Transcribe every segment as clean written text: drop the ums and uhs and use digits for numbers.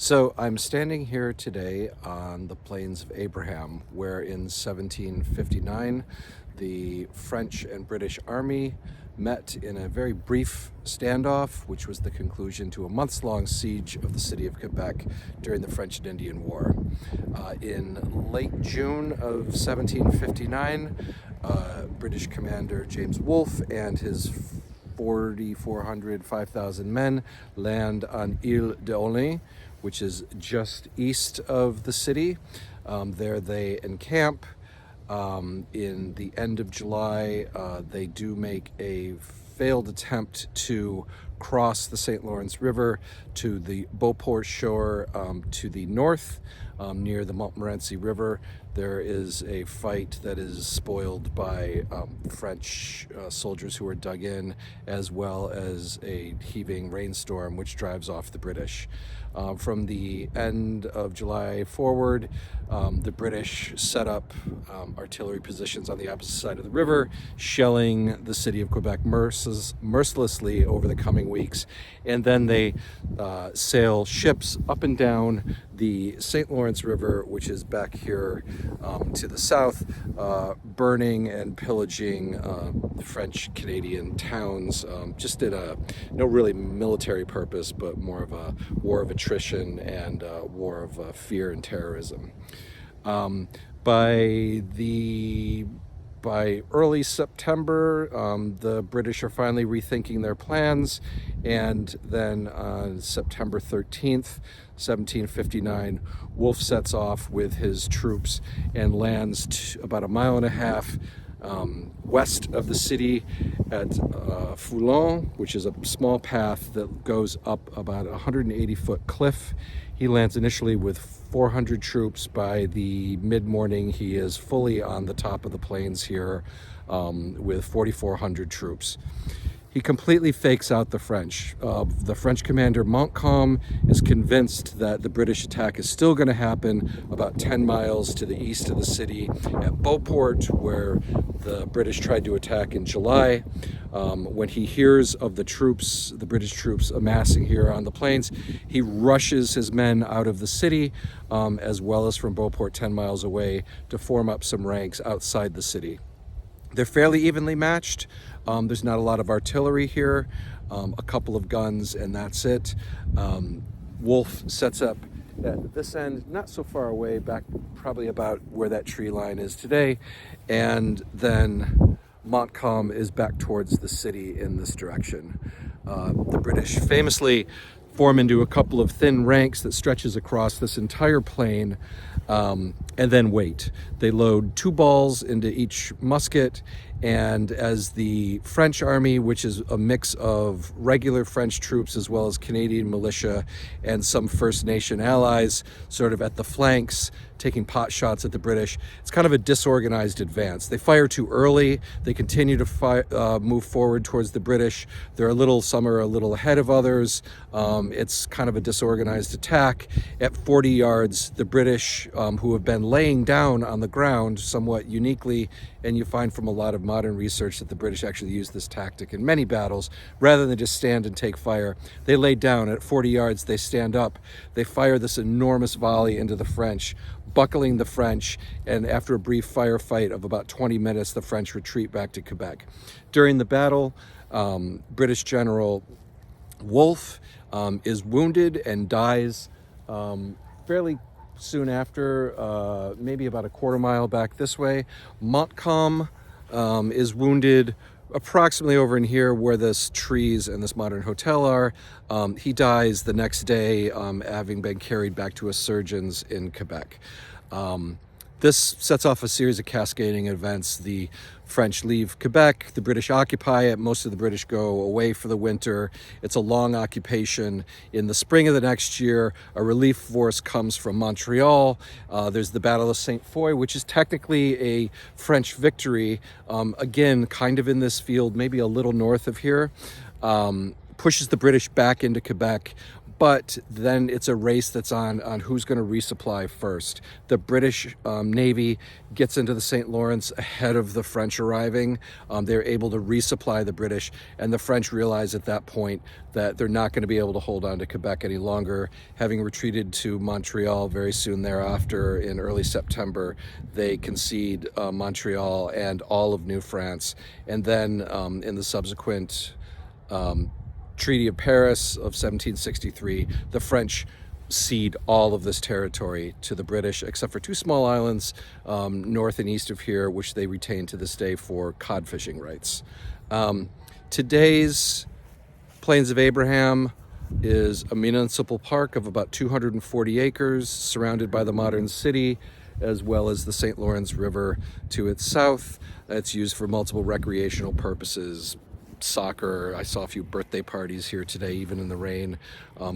So I'm standing here today on the Plains of Abraham, where in 1759 the French and British Army met in a very brief standoff, which was the conclusion to a months-long siege of the city of Quebec during the French and Indian War. In late June of 1759, British commander James Wolfe and his 4,400, 5,000 men land on Ile d'Orléans, which is just east of the city. There they encamp. In the end of July, they do make a failed attempt to cross the St. Lawrence River to the Beauport shore to the north, near the Montmorency River. There is a fight that is spoiled by French soldiers who are dug in, as well as a heaving rainstorm which drives off the British. From the end of July forward, the British set up artillery positions on the opposite side of the river, shelling the city of Quebec mercilessly over the coming weeks. And then they sail ships up and down the St. Lawrence River, which is back here to the south, burning and pillaging French-Canadian towns, just in no really military purpose, but more of a war of attrition and war of fear and terrorism. By early September, the British are finally rethinking their plans, and then on September 13th, 1759, Wolfe sets off with his troops and lands about a mile and a half west of the city at Foulon, which is a small path that goes up about a 180-foot cliff. He lands initially with 400 troops. By the mid-morning, he is fully on the top of the plains here with 4,400 troops. He completely fakes out the French. The French commander Montcalm is convinced that the British attack is still going to happen about 10 miles to the east of the city at Beauport, where the British tried to attack in July. When he hears of the British troops amassing here on the plains, he rushes his men out of the city, as well as from Beauport 10 miles away, to form up some ranks outside the city. They're fairly evenly matched. There's not a lot of artillery here, a couple of guns, and that's it. Wolfe sets up at this end, not so far away, back probably about where that tree line is today, and then Montcalm is back towards the city in this direction. The British famously form into a couple of thin ranks that stretches across this entire plain, and then wait. They load 2 balls into each musket, and as the French army, which is a mix of regular French troops as well as Canadian militia and some First Nation allies, sort of at the flanks, taking pot shots at the British, it's kind of a disorganized advance. They fire too early. They continue to move forward towards the British. Some are a little ahead of others. It's kind of a disorganized attack. At 40 yards, the British, who have been laying down on the ground somewhat uniquely, and you find from a lot of modern research that the British actually use this tactic in many battles, rather than just stand and take fire. They lay down. At 40 yards, they stand up. They fire this enormous volley into the French, buckling the French, and after a brief firefight of about 20 minutes, the French retreat back to Quebec. During the battle, British General Wolfe is wounded and dies fairly soon after, maybe about a quarter mile back this way. Montcalm is wounded approximately over in here where this trees and this modern hotel are. He dies the next day, having been carried back to a surgeon's in Quebec. This sets off a series of cascading events. The French leave Quebec, the British occupy it, most of the British go away for the winter. It's a long occupation. In the spring of the next year, a relief force comes from Montreal. There's the Battle of Ste. Foy, which is technically a French victory, again, kind of in this field, maybe a little north of here, pushes the British back into Quebec. but then it's a race that's on who's going to resupply first. The British Navy gets into the St. Lawrence ahead of the French arriving. They're able to resupply the British, and the French realize at that point that they're not going to be able to hold on to Quebec any longer. Having retreated to Montreal very soon thereafter in early September, they concede Montreal and all of New France. And then in the subsequent Treaty of Paris of 1763, the French cede all of this territory to the British, except for two small islands north and east of here, which they retain to this day for cod fishing rights. Today's Plains of Abraham is a municipal park of about 240 acres, surrounded by the modern city, as well as the St. Lawrence River to its south. It's used for multiple recreational purposes, soccer. I saw a few birthday parties here today, even in the rain,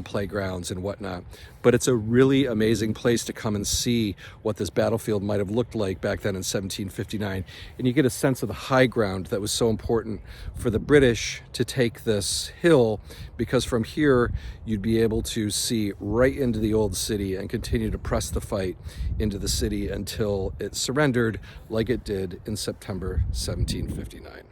playgrounds and whatnot. But it's a really amazing place to come and see what this battlefield might have looked like back then in 1759. And you get a sense of the high ground that was so important for the British to take this hill, because from here you'd be able to see right into the old city and continue to press the fight into the city until it surrendered, like it did in September 1759.